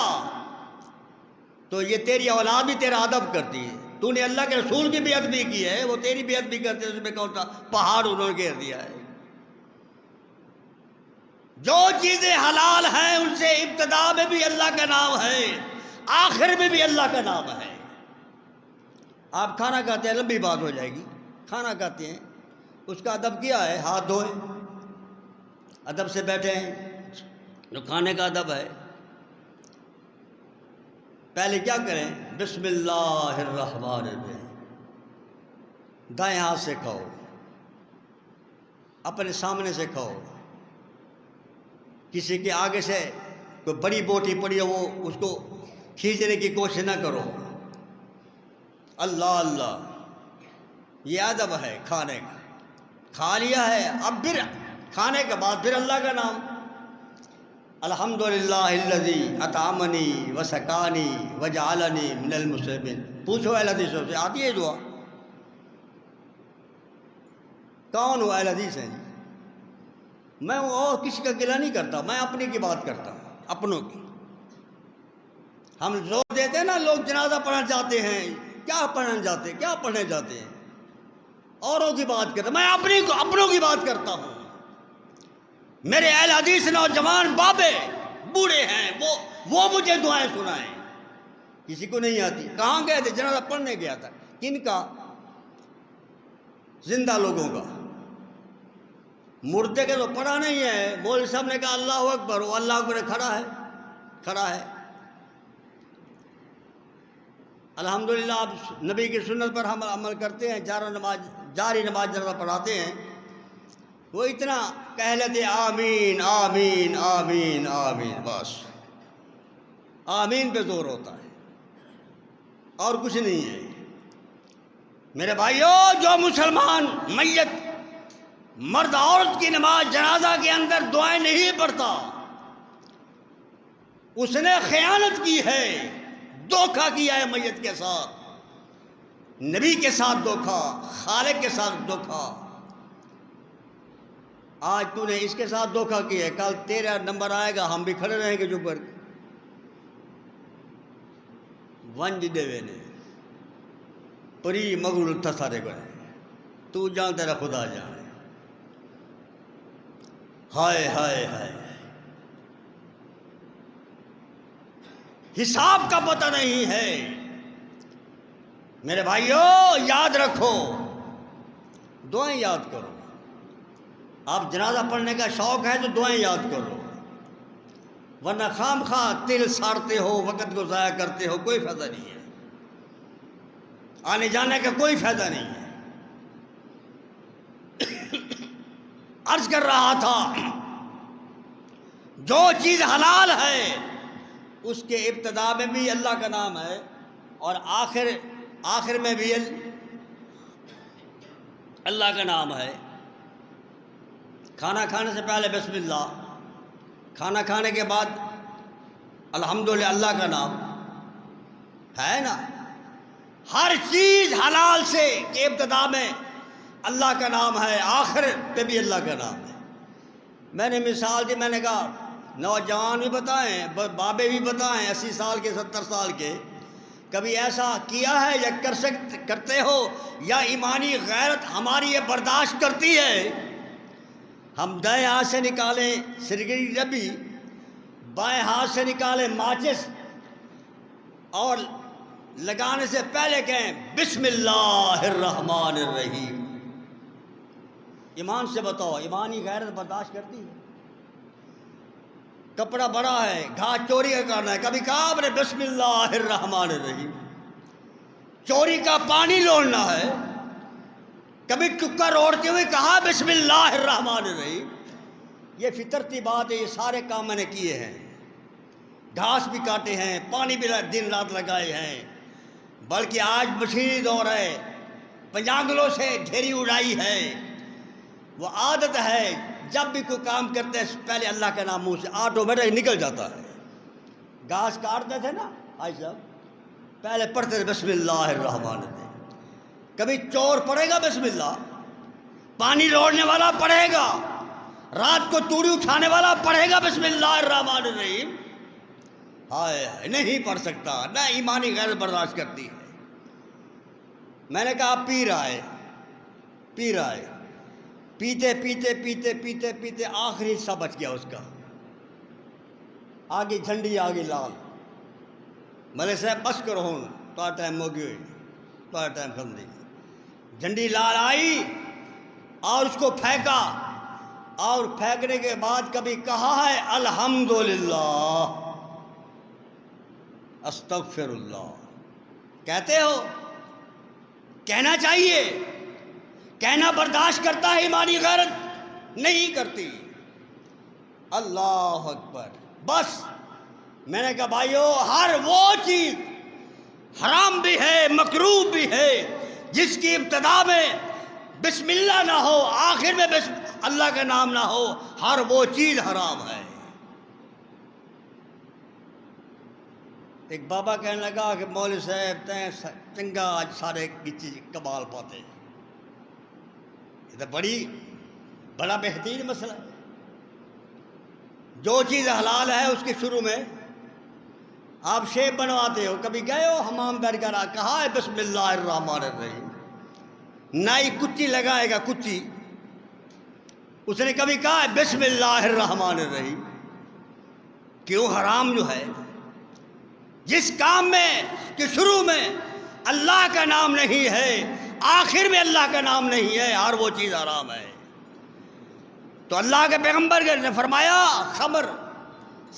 Speaker 1: تو یہ تیری اولاد بھی تیرا ادب کرتی ہے۔ تو نے اللہ کے رسول کی بھی ادبی کی ہے، وہ تیری بھی ادبی کرتے، اس میں کون سا پہاڑ انہوں نے گھیر دیا ہے۔ جو چیزیں حلال ہیں ان سے ابتدا میں بھی اللہ کا نام ہے، آخر میں بھی اللہ کا نام ہے۔ آپ کھانا کھاتے ہیں، لمبی بات ہو جائے گی، کھانا کھاتے ہیں، اس کا ادب کیا ہے؟ ہاتھ دھوئیں، ادب سے بیٹھے ہیں، جو کھانے کا ادب ہے۔ پہلے کیا کریں؟ بسم اللہ الرحمن الرحیم، دائیں ہاتھ سے کھاؤ، اپنے سامنے سے کھاؤ، کسی کے آگے سے کوئی بڑی بوٹی پڑی ہو وہ اس کو کھینچنے کی کوشش نہ کرو۔ اللہ اللہ، یہ ادب ہے کھانے کا۔ کھا لیا ہے، اب پھر کھانے کے بعد پھر اللہ کا نام، الحمدللہ الذی اطعمنی وسقانی وجعلنی من المسلمین۔ پوچھو اہل حدیثوں سے، آتی ہے دعا؟ کون ہو اہل حدیث ہیں؟ میں اور کسی کا گلہ نہیں کرتا، میں اپنے کی بات کرتا ہوں، اپنوں کی۔ ہم زور دیتے ہیں نا، لوگ جنازہ پڑھنا چاہتے ہیں، کیا پڑھنے جاتے ہیں، کیا پڑھنے جاتے ہیں، اوروں کی بات کرتا، میں اپنوں کی بات کرتا ہوں۔ میرے اہل حدیث نوجوان بابے بوڑھے ہیں، وہ مجھے دعائیں سنائیں، کسی کو نہیں آتی۔ کہاں گئے تھے؟ جنازہ پڑھنے گیا تھا۔ کن کا؟ زندہ لوگوں کا، مردے کے تو پڑھا نہیں ہے۔ مولوی صاحب نے کہا اللہ اکبر، وہ اللہ اکبر کھڑا ہے۔ الحمدللہ آپ نبی کی سنت پر ہم عمل کرتے ہیں، جاری نماز جنازہ پڑھاتے ہیں۔ وہ اتنا کہہ لیتے آمین آمین آمین آمین، بس آمین پہ زور ہوتا ہے اور کچھ نہیں ہے۔ میرے بھائیوں، جو مسلمان میت مرد عورت کی نماز جنازہ کے اندر دعائیں نہیں پڑھتا، اس نے خیانت کی ہے، دھوکہ کیا ہے میت کے ساتھ، نبی کے ساتھ دھوکہ، خالق کے ساتھ دھوکہ۔ آج تو نے اس کے ساتھ دھوکہ کیا ہے، کل تیرا نمبر آئے گا، ہم بھی کھڑے رہیں گے چپ کر کے۔ ونج دیوے نے پری مغرور تھا سارے کو، تو جان تیرا خدا جانے۔ ہائے ہائے ہائے، حساب کا پتہ نہیں ہے۔ میرے بھائیوں، یاد رکھو، دعائیں یاد کرو۔ آپ جنازہ پڑھنے کا شوق ہے تو دعائیں یاد کرو، ورنہ خام خواہ تل ساڑتے ہو، وقت کو ضائع کرتے ہو، کوئی فائدہ نہیں ہے، آنے جانے کا کوئی فائدہ نہیں ہے۔ عرض کر رہا تھا، جو چیز حلال ہے اس کے ابتدا میں بھی اللہ کا نام ہے اور آخر میں بھی اللہ کا نام ہے۔ کھانا کھانے سے پہلے بسم اللہ، کھانا کھانے کے بعد الحمدللہ اللہ کا نام ہے نا۔ ہر چیز حلال سے کہ ابتدا میں اللہ کا نام ہے، آخر پہ بھی اللہ کا نام ہے۔ میں نے مثال دی، میں نے کہا نوجوان بھی بتائیں، بابے بھی بتائیں، 80 سال کے 70 سال کے، کبھی ایسا کیا ہے یا کرتے ہو، یا ایمانی غیرت ہماری یہ برداشت کرتی ہے؟ ہم دائیں ہاتھ سے نکالیں سرگی ڈبی، بائیں ہاتھ سے نکالیں ماچس، اور لگانے سے پہلے کہیں بسم اللہ الرحمن الرحیم۔ ایمان سے بتاؤ، ایمانی غیرت برداشت کرتی ہے؟ کپڑا بڑا ہے، گھاس چوری کا کرنا ہے، کبھی کہا آپ نے بسم اللہ الرحمن الرحیم؟ چوری کا پانی لوڑنا ہے، کبھی ٹکا روڑتے ہوئے کہا بسم اللہ الرحمن الرحیم؟ یہ فطرتی بات ہے، یہ سارے کام میں نے کیے ہیں، گھاس بھی کاٹے ہیں، پانی بھی دن رات لگائے ہیں، بلکہ آج مشینی دور ہے، پنجانگلوں سے ڈھیری اڑائی ہے۔ وہ عادت ہے، جب بھی کوئی کام کرتے ہیں پہلے اللہ کا نام منہ سے آٹومیٹک نکل جاتا ہے۔ گھاس کاٹتے تھے نا آج صاحب، پہلے پڑھتے تھے بسم اللہ الرحمن الرحیم۔ کبھی چور پڑھے گا بسم اللہ؟ پانی روڑنے والا پڑھے گا؟ رات کو توڑی اٹھانے والا پڑھے گا بسم اللہ الرحمن الرحیم؟ ہائے نہیں پڑھ سکتا، نہ ایمانی غیرت برداشت کرتی ہے۔ میں نے کہا پی رہا ہے، پیتے پیتے پیتے پیتے پیتے آخری حصہ بچ گیا اس کا، آگے جھنڈی آگے لال۔ ملے صاحب بس کرو ہوں تو ٹائم ہو گئی، تو ٹائم ختم دی، جھنڈی لال آئی اور اس کو پھینکا، اور پھینکنے کے بعد کبھی کہا ہے الحمدللہ استغفر اللہ؟ کہتے ہو؟ کہنا چاہیے، کہنا برداشت کرتا ہے ایمانی غیرت؟ نہیں کرتی۔ اللہ اکبر۔ بس میں نے کہا بھائیو، ہر وہ چیز حرام بھی ہے مکروہ بھی ہے جس کی ابتدا میں بسم اللہ نہ ہو، آخر میں اللہ کا نام نہ ہو، ہر وہ چیز حرام ہے۔ ایک بابا کہنے لگا کہ مولوی صاحب تیں چنگا آج سارے گچی کمال پاتے ہیں۔ یہ تو بڑا بہترین مسئلہ ہے۔ جو چیز حلال ہے اس کے شروع میں آپ شیپ بنواتے ہو، کبھی گئے ہو حمام درگاہ، کہا ہے بسم اللہ الرحمن الرحیم؟ نائی کچی لگائے گا، کچی، اس نے کبھی کہا ہے بسم اللہ الرحمن الرحیم؟ کیوں؟ حرام جو ہے، جس کام میں کہ شروع میں اللہ کا نام نہیں ہے، آخر میں اللہ کا نام نہیں ہے، ہر وہ چیز حرام ہے۔ تو اللہ کے پیغمبر نے فرمایا خمر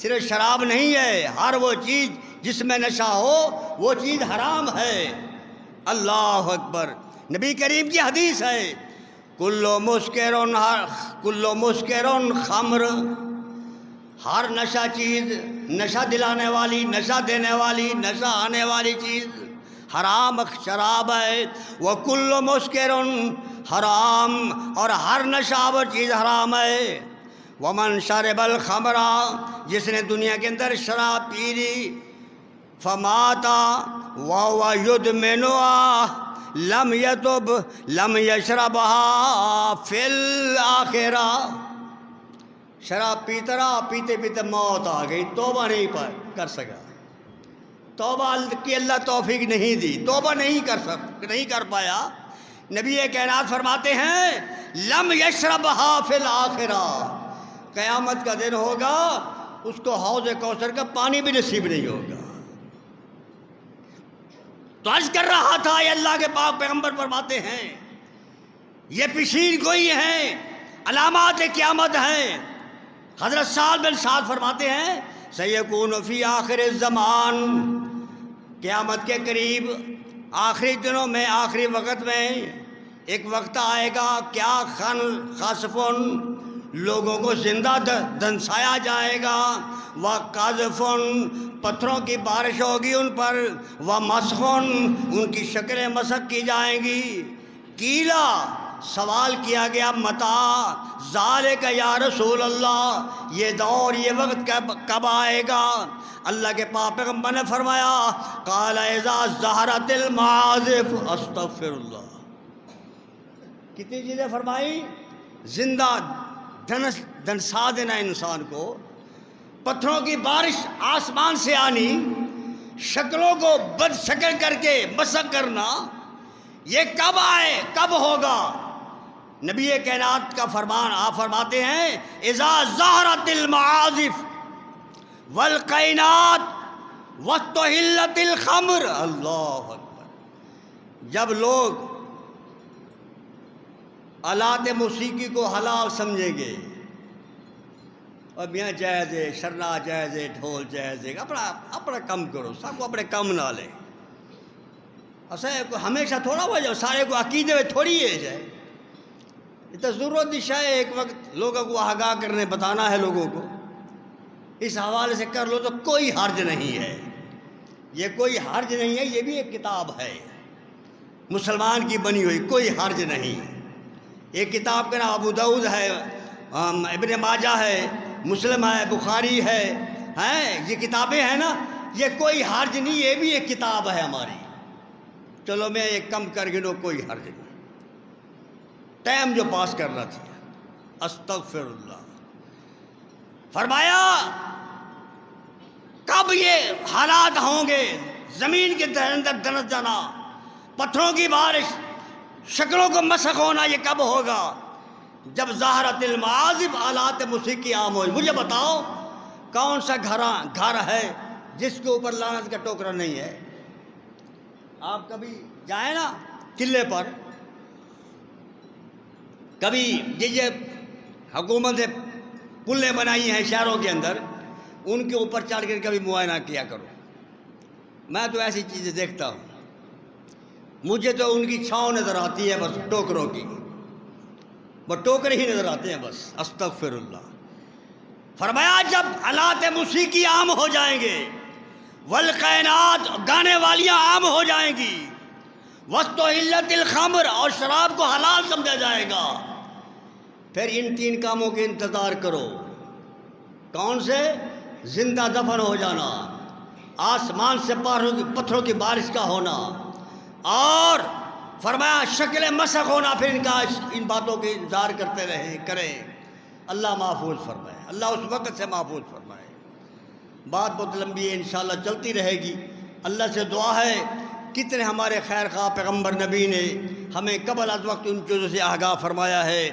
Speaker 1: صرف شراب نہیں ہے، ہر وہ چیز جس میں نشہ ہو وہ چیز حرام ہے۔ اللہ اکبر۔ نبی کریم کی حدیث ہے کلو مسکرون خمر، ہر نشہ چیز، نشہ دلانے والی، نشہ دینے والی، نشہ آنے والی چیز حرام شراب ہے۔ وَكُلُّ مُسْكِرٌ حرام، اور ہر نشہ آور چیز حرام ہے۔ وَمَنْ شَرِبَ الْخَمْرَ، جس نے دنیا کے اندر شراب پی لی، فَمَاتَ وَهُوَ يُدْمِنُهَا لَمْ يَتُبْ لَمْ يَشْرَبْهَا فِي الْآخِرَةِ، شراب پیتا رہا، پیتے پیتے موت آ گئی، توبہ نہیں کر سکا، توبہ کی اللہ توفیق نہیں دی، توبہ نہیں کر پایا۔ نبی کائنات فرماتے ہیں لم یشربھا فی الآخرہ، قیامت کا دن ہوگا اس کو حوض کوثر کا پانی بھی نصیب نہیں ہوگا۔ تو عرض کر رہا تھا، یہ اللہ کے پاک پیغمبر فرماتے ہیں یہ پیشین گوئی ہیں، علامات قیامت ہیں۔ حضرت سعد بن سعد فرماتے ہیں سیکون فی آخر الزمان، قیامت کے قریب آخری دنوں میں، آخری وقت میں ایک وقت آئے گا کیا خاسفن، لوگوں کو زندہ دھنسایا جائے گا، وقاذفن، پتھروں کی بارش ہوگی ان پر، ومسخن، ان کی شکلیں مسخ کی جائیں گی۔ کیلا، سوال کیا گیا متا ذالک یا رسول اللہ، یہ دور یہ وقت کب آئے گا؟ اللہ کے پاک پیغمبر نے فرمایا قال اذا ظہرت المعازف، استغفر اللہ۔ کتنی چیزیں فرمائی؟ زندہ دھنسا دینا انسان کو، پتھروں کی بارش آسمان سے آنی، شکلوں کو بد شکل کر کے مسخ کرنا، یہ کب آئے، کب ہوگا؟ نبی کائنات کا فرمان، آپ فرماتے ہیں اذا ظہرت المعازف والقینات واستحلت الخمر۔ اللہ اکبر۔ جب لوگ آلات موسیقی کو حلال سمجھیں گے، اور میاں جائز ہے، شرنا جائز ہے، ڈھول جائز ہے، اپنا کم کرو، سب کو اپنے کم نہ لے۔ ایسا ہمیشہ تھوڑا ہو جائے، سارے کو عقیدے میں تھوڑی ہے جائے، یہ تو ضرورت دشا ہے، ایک وقت لوگوں کو آگاہ کرنے بتانا ہے لوگوں کو، اس حوالے سے کر لو تو کوئی حرج نہیں ہے، یہ کوئی حرج نہیں ہے، یہ بھی ایک کتاب ہے مسلمان کی بنی ہوئی، کوئی حرج نہیں ہے۔ ایک کتاب کا نام ابو داؤد ہے، ابن ماجہ ہے، مسلم ہے، بخاری ہے، یہ کتابیں ہیں نا، یہ کوئی حرج نہیں، یہ بھی ایک کتاب ہے ہماری، چلو میں ایک کم کر گنو، کوئی حرج نہیں، ٹائم جو پاس کرنا تھا۔ استغفر اللہ۔ فرمایا کب یہ حالات ہوں گے، زمین کے اندر دنس جانا، پتھروں کی بارش، شکلوں کو مسخ ہونا، یہ کب ہوگا؟ جب ظاہرت المعازف، آلات موسیقی عام ہوئی۔ مجھے بتاؤ کون سا گھر ہے جس کے اوپر لعنت کا ٹوکرا نہیں ہے؟ آپ کبھی جائیں نا قلعے پر، کبھی یہ حکومت نے پلیں بنائی ہیں شہروں کے اندر، ان کے اوپر چڑھ کر کبھی معائنہ کیا کرو۔ میں تو ایسی چیزیں دیکھتا ہوں، مجھے تو ان کی چھاؤں نظر آتی ہے بس، ٹوکروں کی، وہ ٹوکرے ہی نظر آتے ہیں بس۔ استغفر اللہ۔ فرمایا جب آلات موسیقی عام ہو جائیں گے، والقینات، گانے والیاں عام ہو جائیں گی، واستحلت الخمر، اور شراب کو حلال سمجھا جائے گا، پھر ان تین کاموں کے انتظار کرو۔ کون سے؟ زندہ دفن ہو جانا، آسمان سے پتھروں کی بارش کا ہونا، اور فرمایا شکل مسخ ہونا، پھر ان باتوں کے انتظار کرتے کریں۔ اللہ محفوظ فرمائے، اللہ اس وقت سے محفوظ فرمائے۔ بات بہت لمبی ہے، انشاءاللہ چلتی رہے گی۔ اللہ سے دعا ہے، کتنے ہمارے خیر خواہ پیغمبر نبی نے ہمیں قبل از وقت ان چیزوں سے آگاہ فرمایا ہے۔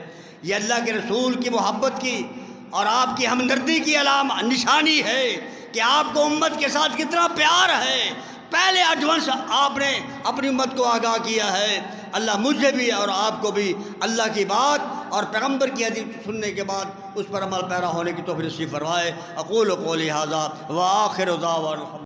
Speaker 1: یہ اللہ کے رسول کی محبت کی اور آپ کی ہمدردی کی نشانی ہے کہ آپ کو امت کے ساتھ کتنا پیار ہے۔ پہلے ایڈوانس آپ نے اپنی امت کو آگاہ کیا ہے۔ اللہ مجھے بھی اور آپ کو بھی اللہ کی بات اور پیغمبر کی حدیث سننے کے بعد اس پر عمل پیرا ہونے کی توفیق نصیب فرمائے۔ اقول قولی ھذا وآخر دعوانا